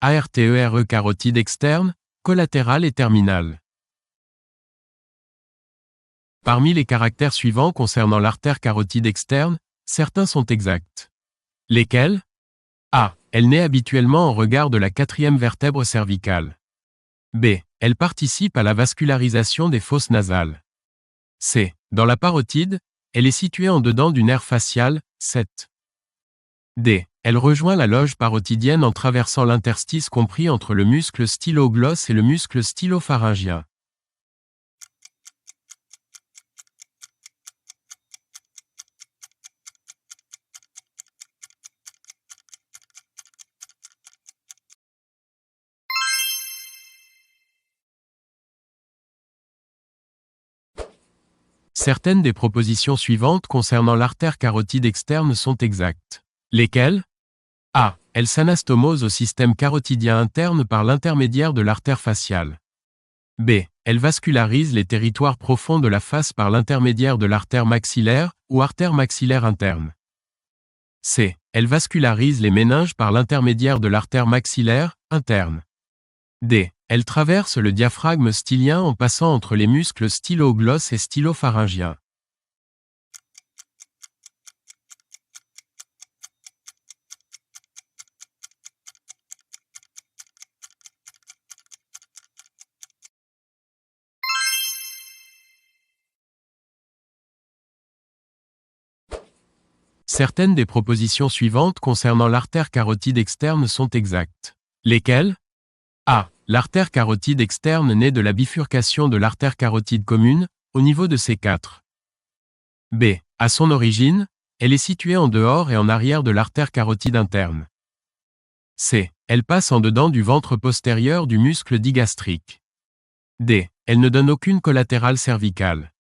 ARTERE carotide externe, collatérale et terminale. Parmi les caractères suivants concernant l'artère carotide externe, certains sont exacts. Lesquels? A. Elle naît habituellement en regard de la quatrième vertèbre cervicale. B. Elle participe à la vascularisation des fosses nasales. C. Dans la parotide, elle est située en dedans du nerf facial, 7. D. Elle rejoint la loge parotidienne en traversant l'interstice compris entre le muscle stylo-glosse et le muscle stylo-pharyngien. Certaines des propositions suivantes concernant l'artère carotide externe sont exactes. Lesquelles? A. Elle s'anastomose au système carotidien interne par l'intermédiaire de l'artère faciale. B. Elle vascularise les territoires profonds de la face par l'intermédiaire de l'artère maxillaire ou artère maxillaire interne. C. Elle vascularise les méninges par l'intermédiaire de l'artère maxillaire interne. D. Elle traverse le diaphragme stylien en passant entre les muscles stylo-glosse et stylo-pharyngien. Certaines des propositions suivantes concernant l'artère carotide externe sont exactes. Lesquelles? A. L'artère carotide externe naît de la bifurcation de l'artère carotide commune, au niveau de C4. B. À son origine, elle est située en dehors et en arrière de l'artère carotide interne. C. Elle passe en dedans du ventre postérieur du muscle digastrique. D. Elle ne donne aucune collatérale cervicale.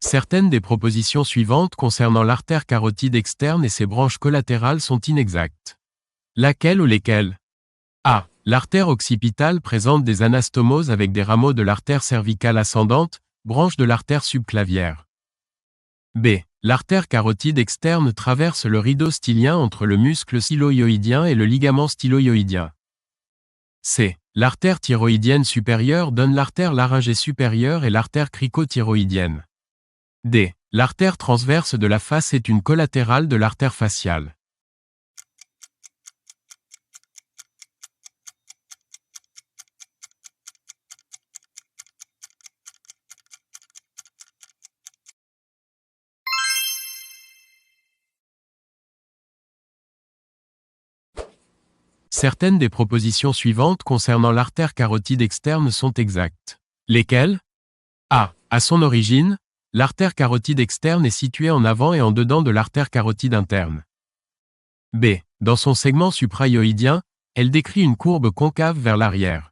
Certaines des propositions suivantes concernant l'artère carotide externe et ses branches collatérales sont inexactes. Laquelle ou lesquelles? A. L'artère occipitale présente des anastomoses avec des rameaux de l'artère cervicale ascendante, branche de l'artère subclavière. B. L'artère carotide externe traverse le rideau stylien entre le muscle styloïoïdien et le ligament styloïoïdien. C. L'artère thyroïdienne supérieure donne l'artère laryngée supérieure et l'artère cricothyroïdienne. D. L'artère transverse de la face est une collatérale de l'artère faciale. Certaines des propositions suivantes concernant l'artère carotide externe sont exactes. Lesquelles? A. À son origine, l'artère carotide externe est située en avant et en dedans de l'artère carotide interne. B. Dans son segment suprayoïdien, elle décrit une courbe concave vers l'arrière.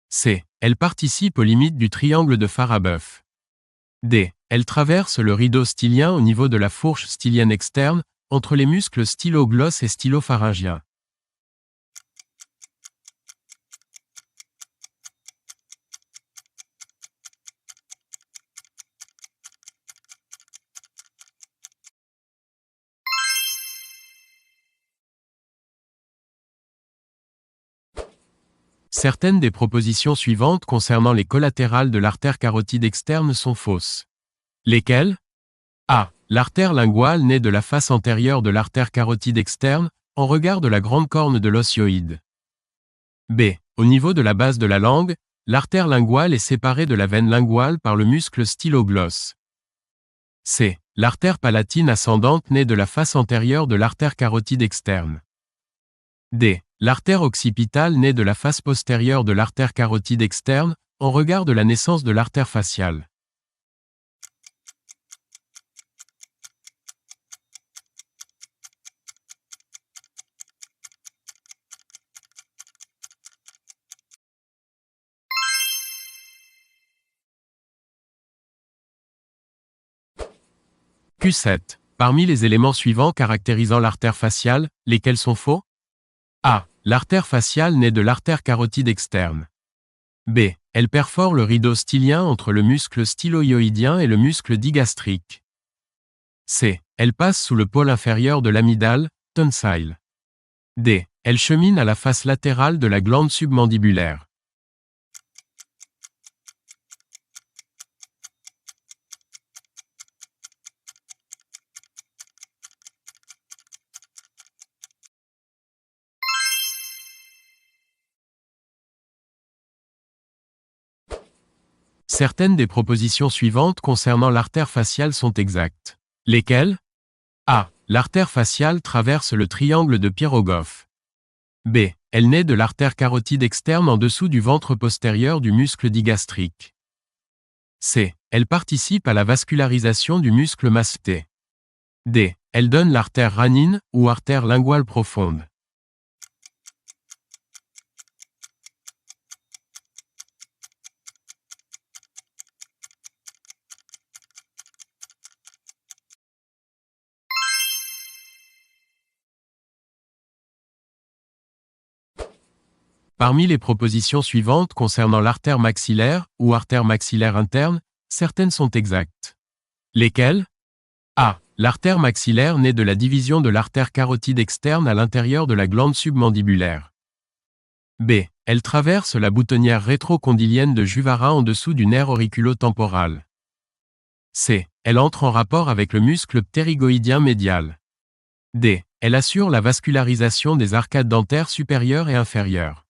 C. Elle participe aux limites du triangle de Farabeuf. D. Elle traverse le rideau stylien au niveau de la fourche stylienne externe, entre les muscles stylo-glosse et stylo-pharyngien. Certaines des propositions suivantes concernant les collatérales de l'artère carotide externe sont fausses. Lesquelles? A. L'artère linguale naît de la face antérieure de l'artère carotide externe, en regard de la grande corne de l'osioïde. B. Au niveau de la base de la langue, l'artère linguale est séparée de la veine linguale par le muscle stylo-glosse. C. L'artère palatine ascendante naît de la face antérieure de l'artère carotide externe. D. L'artère occipitale naît de la face postérieure de l'artère carotide externe, en regard de la naissance de l'artère faciale. Q7. Parmi les éléments suivants caractérisant l'artère faciale, lesquels sont faux? L'artère faciale naît de l'artère carotide externe. B. Elle perfore le rideau stylien entre le muscle styloïoïdien et le muscle digastrique. C. Elle passe sous le pôle inférieur de l'amygdale, tonsile. D. Elle chemine à la face latérale de la glande submandibulaire. Certaines des propositions suivantes concernant l'artère faciale sont exactes. Lesquelles? A. L'artère faciale traverse le triangle de Pirogoff. B. Elle naît de l'artère carotide externe en dessous du ventre postérieur du muscle digastrique. C. Elle participe à la vascularisation du muscle masseter. D. Elle donne l'artère ranine, ou artère linguale profonde. Parmi les propositions suivantes concernant l'artère maxillaire, ou artère maxillaire interne, certaines sont exactes. Lesquelles? A. L'artère maxillaire naît de la division de l'artère carotide externe à l'intérieur de la glande submandibulaire. B. Elle traverse la boutonnière rétrocondylienne de Juvara en dessous du nerf auriculo-temporal. C. Elle entre en rapport avec le muscle ptérygoïdien médial. D. Elle assure la vascularisation des arcades dentaires supérieures et inférieures.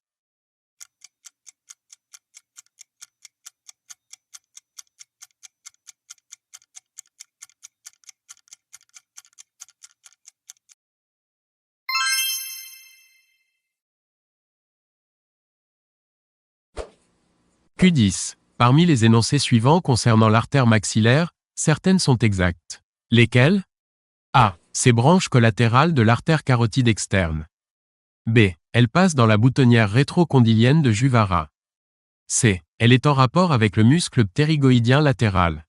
Q10. Parmi les énoncés suivants concernant l'artère maxillaire, certaines sont exactes. Lesquelles? A. Ces branches collatérales de l'artère carotide externe. B. Elle passe dans la boutonnière rétrocondylienne de Juvara. C. Elle est en rapport avec le muscle ptérygoïdien latéral.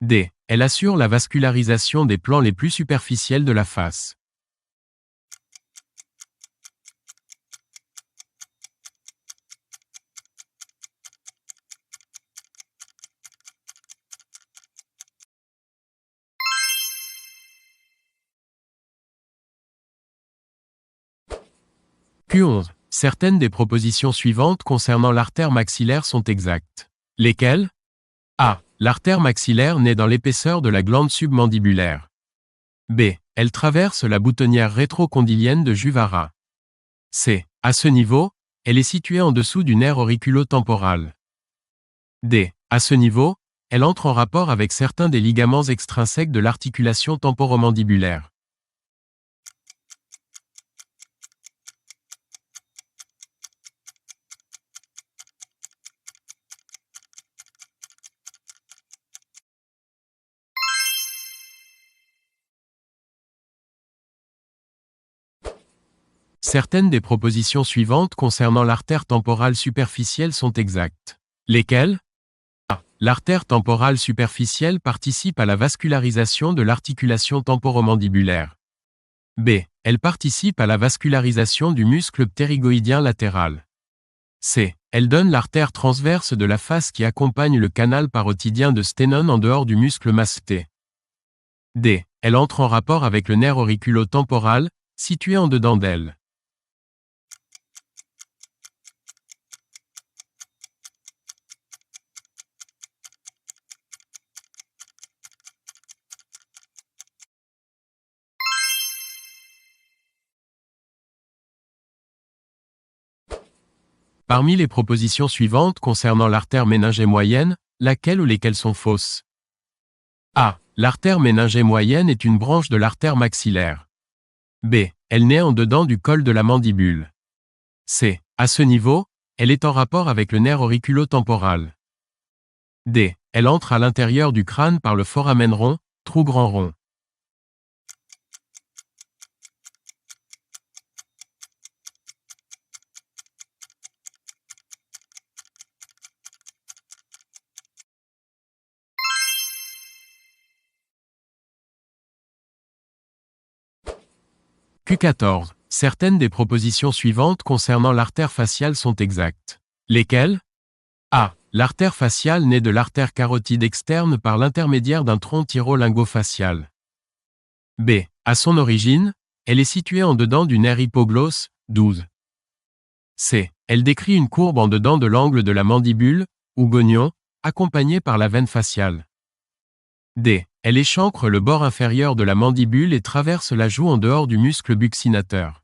D. Elle assure la vascularisation des plans les plus superficiels de la face. Q11. Certaines des propositions suivantes concernant l'artère maxillaire sont exactes. Lesquelles? A. L'artère maxillaire naît dans l'épaisseur de la glande submandibulaire. B. Elle traverse la boutonnière rétrocondylienne de Juvara. C. À ce niveau, elle est située en dessous du nerf auriculo-temporal. D. À ce niveau, elle entre en rapport avec certains des ligaments extrinsèques de l'articulation temporomandibulaire. Certaines des propositions suivantes concernant l'artère temporale superficielle sont exactes. Lesquelles? A. L'artère temporale superficielle participe à la vascularisation de l'articulation temporomandibulaire. B. Elle participe à la vascularisation du muscle ptérygoïdien latéral. C. Elle donne l'artère transverse de la face qui accompagne le canal parotidien de Stenone en dehors du muscle masseter. D. Elle entre en rapport avec le nerf auriculo-temporal, situé en dedans d'elle. Parmi les propositions suivantes concernant l'artère méningée moyenne, laquelle ou lesquelles sont fausses? A. L'artère méningée moyenne est une branche de l'artère maxillaire. B. Elle naît en dedans du col de la mandibule. C. À ce niveau, elle est en rapport avec le nerf auriculo-temporal. D. Elle entre à l'intérieur du crâne par le foramen rond, trou grand rond. Q14. Certaines des propositions suivantes concernant l'artère faciale sont exactes. Lesquelles? A. L'artère faciale naît de l'artère carotide externe par l'intermédiaire d'un tronc thyro-lingo-facial. B. À son origine, elle est située en dedans du nerf hypoglosse, 12. C. Elle décrit une courbe en dedans de l'angle de la mandibule, ou gognon, accompagnée par la veine faciale. D. Elle échancre le bord inférieur de la mandibule et traverse la joue en dehors du muscle buccinateur.